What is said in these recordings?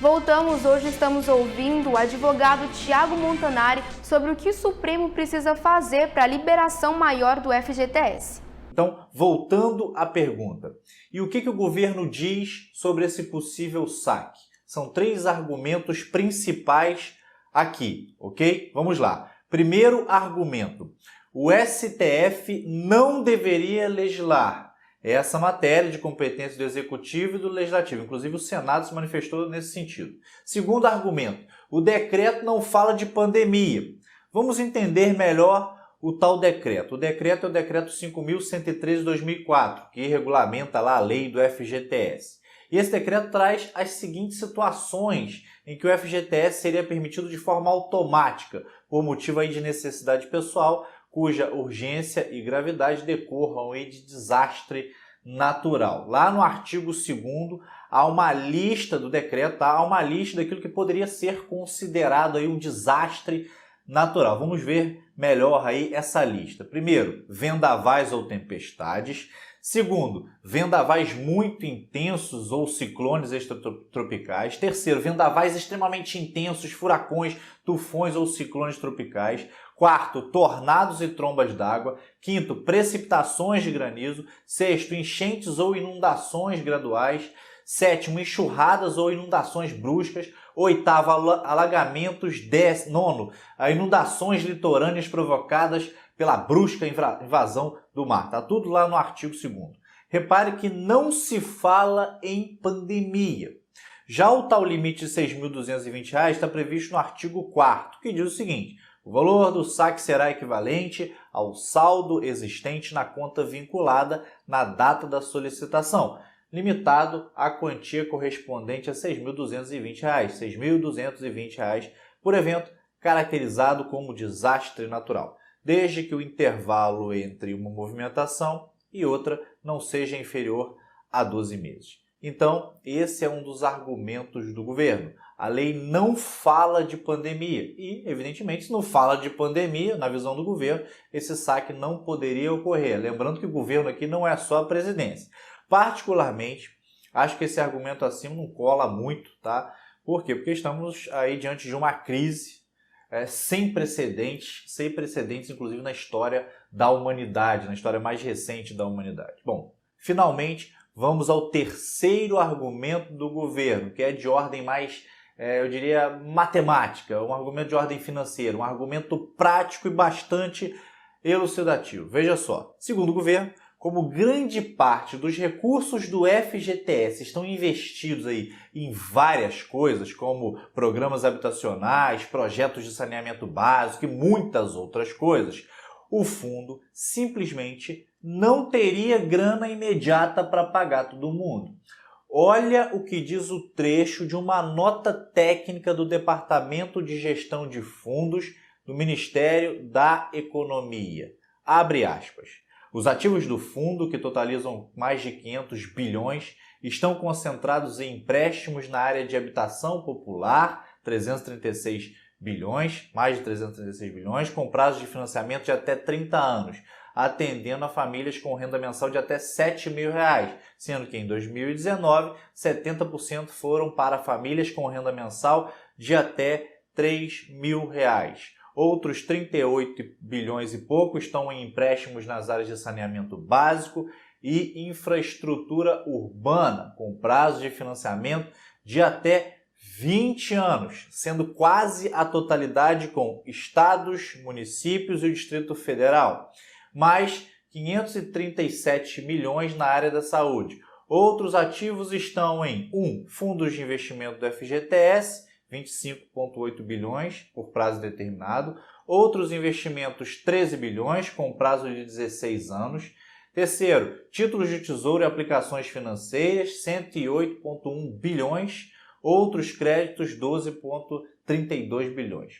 Voltamos, hoje estamos ouvindo o advogado Tiago Montanari sobre o que o Supremo precisa fazer para a liberação maior do FGTS. Então, voltando à pergunta, e o que o governo diz sobre esse possível saque? São 3 argumentos principais aqui, ok? Vamos lá. Primeiro argumento, o STF não deveria legislar essa matéria de competência do Executivo e do Legislativo. Inclusive, o Senado se manifestou nesse sentido. Segundo argumento, o decreto não fala de pandemia. Vamos entender melhor o tal decreto. O decreto é o decreto 5.113 de 2004, que regulamenta lá a lei do FGTS. E esse decreto traz as seguintes situações em que o FGTS seria permitido de forma automática, por motivo aí de necessidade pessoal, cuja urgência e gravidade decorram aí de desastre natural. Lá no artigo 2º há uma lista do decreto, há uma lista daquilo que poderia ser considerado aí um desastre natural. Vamos ver melhor aí essa lista. Primeiro, vendavais ou tempestades. Segundo, vendavais muito intensos ou ciclones extratropicais. Terceiro, vendavais extremamente intensos, furacões, tufões ou ciclones tropicais. Quarto, tornados e trombas d'água. Quinto, precipitações de granizo. Sexto, enchentes ou inundações graduais. Sétimo, enxurradas ou inundações bruscas. Oitavo, alagamentos. Nono, inundações litorâneas provocadas pela brusca invasão do mar. Está tudo lá no artigo 2º. Repare que não se fala em pandemia. Já o tal limite de R$ 6.220 está previsto no artigo 4º, que diz o seguinte: o valor do saque será equivalente ao saldo existente na conta vinculada na data da solicitação, limitado à quantia correspondente a R$ 6.220, R$ 6.220 por evento caracterizado como desastre natural, desde que o intervalo entre uma movimentação e outra não seja inferior a 12 meses. Então, esse é um dos argumentos do governo. A lei não fala de pandemia e, evidentemente, se não fala de pandemia, na visão do governo, esse saque não poderia ocorrer. Lembrando que o governo aqui não é só a presidência. Particularmente, acho que esse argumento acima não cola muito, tá? Por quê? Porque estamos aí diante de uma crise sem precedentes, inclusive na história da humanidade, na história mais recente da humanidade. Bom, finalmente, vamos ao terceiro argumento do governo, que é de ordem mais, eu diria, matemática, um argumento de ordem financeira, um argumento prático e bastante elucidativo. Veja só, segundo o governo, como grande parte dos recursos do FGTS estão investidos aí em várias coisas, como programas habitacionais, projetos de saneamento básico e muitas outras coisas, o fundo simplesmente não teria grana imediata para pagar todo mundo. Olha o que diz o trecho de uma nota técnica do Departamento de Gestão de Fundos do Ministério da Economia. Abre aspas. Os ativos do fundo, que totalizam mais de 500 bilhões, estão concentrados em empréstimos na área de habitação popular, 336 bilhões, mais de 336 bilhões, com prazo de financiamento de até 30 anos, atendendo a famílias com renda mensal de até R$ 7.000, sendo que em 2019, 70% foram para famílias com renda mensal de até R$ 3.000. Outros 38 bilhões e pouco estão em empréstimos nas áreas de saneamento básico e infraestrutura urbana, com prazo de financiamento de até 20 anos, sendo quase a totalidade com estados, municípios e o Distrito Federal, mais 537 milhões na área da saúde. Outros ativos estão em 1. Fundos de investimento do FGTS, 25,8 bilhões por prazo determinado. Outros investimentos, 13 bilhões com prazo de 16 anos. Terceiro, títulos de tesouro e aplicações financeiras, 108,1 bilhões. Outros créditos, 12,32 bilhões.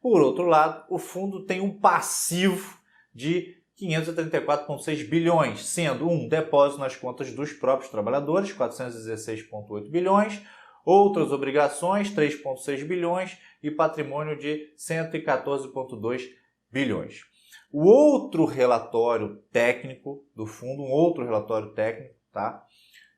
Por outro lado, o fundo tem um passivo de 534,6 bilhões, sendo depósito nas contas dos próprios trabalhadores, 416,8 bilhões, outras obrigações, 3,6 bilhões e patrimônio de 114,2 bilhões. O outro relatório técnico do fundo, tá?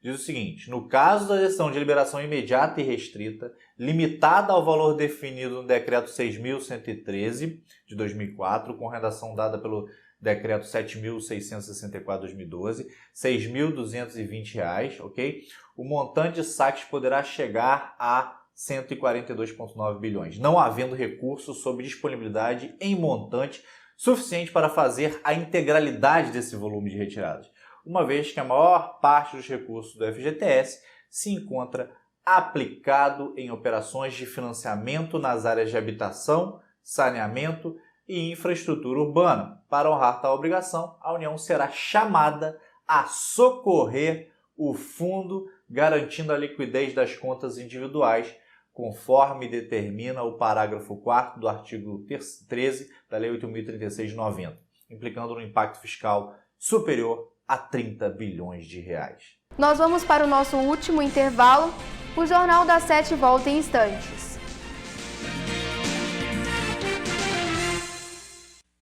diz o seguinte: no caso da decisão de liberação imediata e restrita, limitada ao valor definido no Decreto 6.113 de 2004, com redação dada pelo Decreto 7.664 de 2012, R$ 6.220, ok? O montante de saques poderá chegar a 142,9 bilhões, não havendo recurso sob disponibilidade em montante suficiente para fazer a integralidade desse volume de retiradas, uma vez que a maior parte dos recursos do FGTS se encontra aplicado em operações de financiamento nas áreas de habitação, saneamento e infraestrutura urbana. Para honrar tal obrigação, a União será chamada a socorrer o fundo, garantindo a liquidez das contas individuais, conforme determina o parágrafo 4º do artigo 13 da Lei 8.036 de 90, implicando no impacto fiscal superior a 30 bilhões de reais. Nós vamos para o nosso último intervalo. O Jornal das 7 volta em instantes.